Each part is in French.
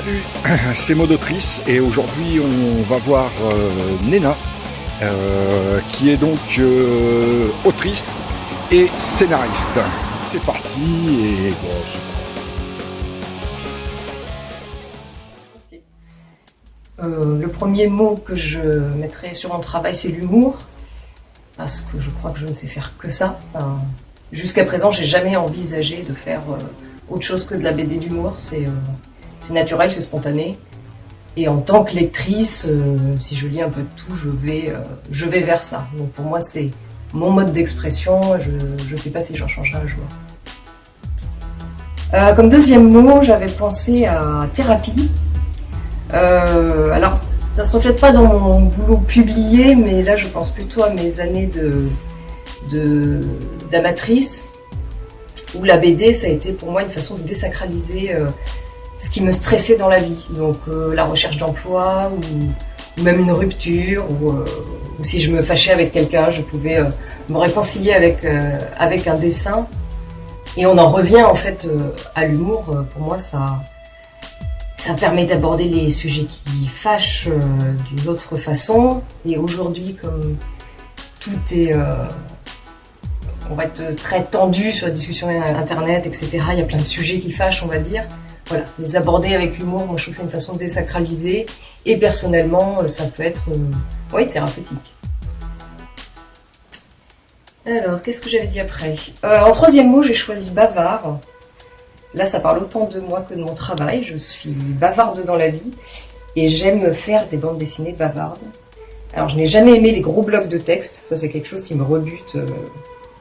Salut, c'est Modotrice et aujourd'hui on va voir Nena qui est donc autrice et scénariste. C'est parti et bon, le premier mot que je mettrai sur mon travail, c'est l'humour, parce que je crois que je ne sais faire que ça. Jusqu'à présent, j'ai jamais envisagé de faire autre chose que de la BD d'humour. C'est naturel, c'est spontané. Et en tant que lectrice, si je lis un peu de tout, je vais vers ça. Donc pour moi, c'est mon mode d'expression. Je ne sais pas si j'en changerai un jour. Comme deuxième mot, j'avais pensé à thérapie. Alors, ça se reflète pas dans mon boulot publié, mais là, je pense plutôt à mes années d'amatrice, où la BD, ça a été pour moi une façon de désacraliser ce qui me stressait dans la vie. Donc, la recherche d'emploi, ou même une rupture, ou si je me fâchais avec quelqu'un, je pouvais me réconcilier avec un dessin. Et on en revient en fait à l'humour. Pour moi, ça permet d'aborder les sujets qui fâchent d'une autre façon. Et aujourd'hui, comme tout est, on va être très tendu sur les discussions internet, etc. Il y a plein de sujets qui fâchent, on va dire. Voilà, les aborder avec humour, moi je trouve que c'est une façon de désacraliser. Et personnellement, ça peut être, thérapeutique. Alors, qu'est-ce que j'avais dit après ? En troisième mot, j'ai choisi bavard. Là, ça parle autant de moi que de mon travail. Je suis bavarde dans la vie et j'aime faire des bandes dessinées bavardes. Alors, je n'ai jamais aimé les gros blocs de texte. Ça, c'est quelque chose qui me rebute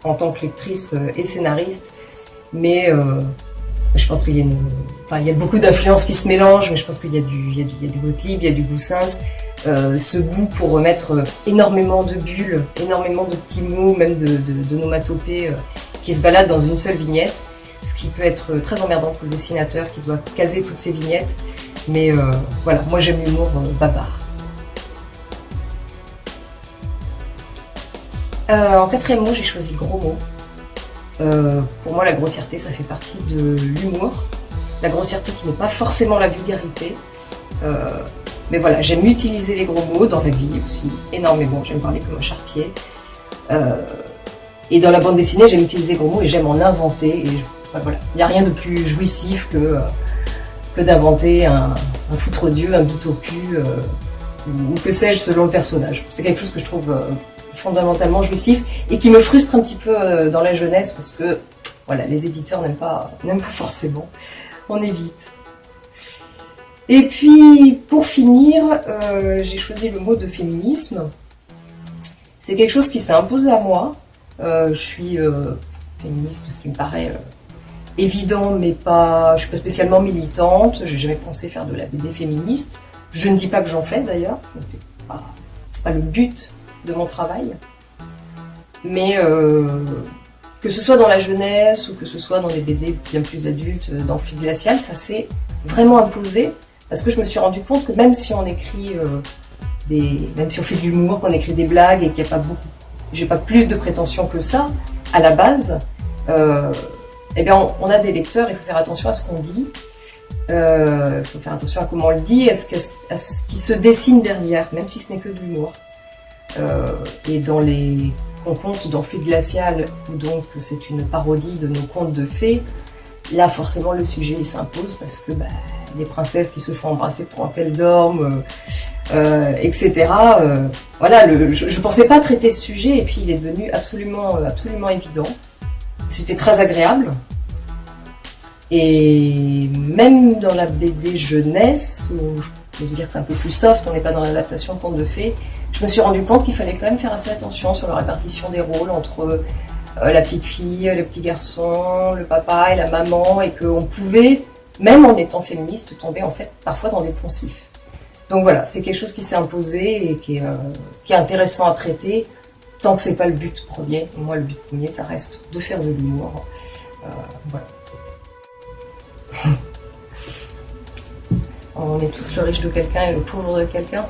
en tant que lectrice et scénariste. Mais je pense qu'il y a il y a beaucoup d'influences qui se mélangent, mais je pense qu'il y a du Gottlieb, il y a du Goussens. Ce goût pour mettre énormément de bulles, énormément de petits mots, même de nomatopées qui se baladent dans une seule vignette. Ce qui peut être très emmerdant pour le dessinateur qui doit caser toutes ces vignettes. Mais voilà, moi j'aime l'humour bavard. En quatrième mot, j'ai choisi gros mots. Pour moi, la grossièreté, ça fait partie de l'humour. La grossièreté qui n'est pas forcément la vulgarité. Mais voilà, j'aime utiliser les gros mots dans la vie aussi, énormément. J'aime parler comme un charretier. Et dans la bande dessinée, j'aime utiliser les gros mots et j'aime en inventer. Voilà. Il n'y a rien de plus jouissif que d'inventer un foutre-dieu, un bitopu, ou que sais-je selon le personnage. C'est quelque chose que je trouve fondamentalement jouissif et qui me frustre un petit peu dans la jeunesse parce que voilà, les éditeurs n'aiment pas forcément. On évite. Et puis, pour finir, j'ai choisi le mot de féminisme. C'est quelque chose qui s'est imposé à moi. Je suis féministe, ce qui me paraît évident, mais je suis pas spécialement militante. J'ai jamais pensé faire de la BD féministe. Je ne dis pas que j'en fais d'ailleurs. C'est pas le but de mon travail. Mais que ce soit dans la jeunesse ou que ce soit dans des BD bien plus adultes, dans Fluide Glacial, ça s'est vraiment imposé parce que je me suis rendu compte que même si on écrit même si on fait de l'humour, qu'on écrit des blagues et qu'il n'y a pas beaucoup, j'ai pas plus de prétention que ça à la base. On a des lecteurs, il faut faire attention à ce qu'on dit, il faut faire attention à comment on le dit, à ce qui se dessine derrière, même si ce n'est que de l'humour. Et dans les contes dans Fluide Glacial, où donc c'est une parodie de nos contes de fées, là forcément le sujet il s'impose parce que les princesses qui se font embrasser pendant qu'elles dorment, etc. Voilà, je pensais pas traiter ce sujet et puis il est devenu absolument évident. C'était très agréable. Et même dans la BD jeunesse, où je peux se dire que c'est un peu plus soft, on n'est pas dans l'adaptation de contes de fées, je me suis rendu compte qu'il fallait quand même faire assez attention sur la répartition des rôles entre la petite fille, le petit garçon, le papa et la maman, et qu'on pouvait, même en étant féministe, tomber en fait parfois dans des poncifs. Donc voilà, c'est quelque chose qui s'est imposé et qui est intéressant à traiter, tant que c'est pas le but premier. Et moi, le but premier, ça reste de faire de l'humour. Voilà. On est tous le riche de quelqu'un et le pauvre de quelqu'un.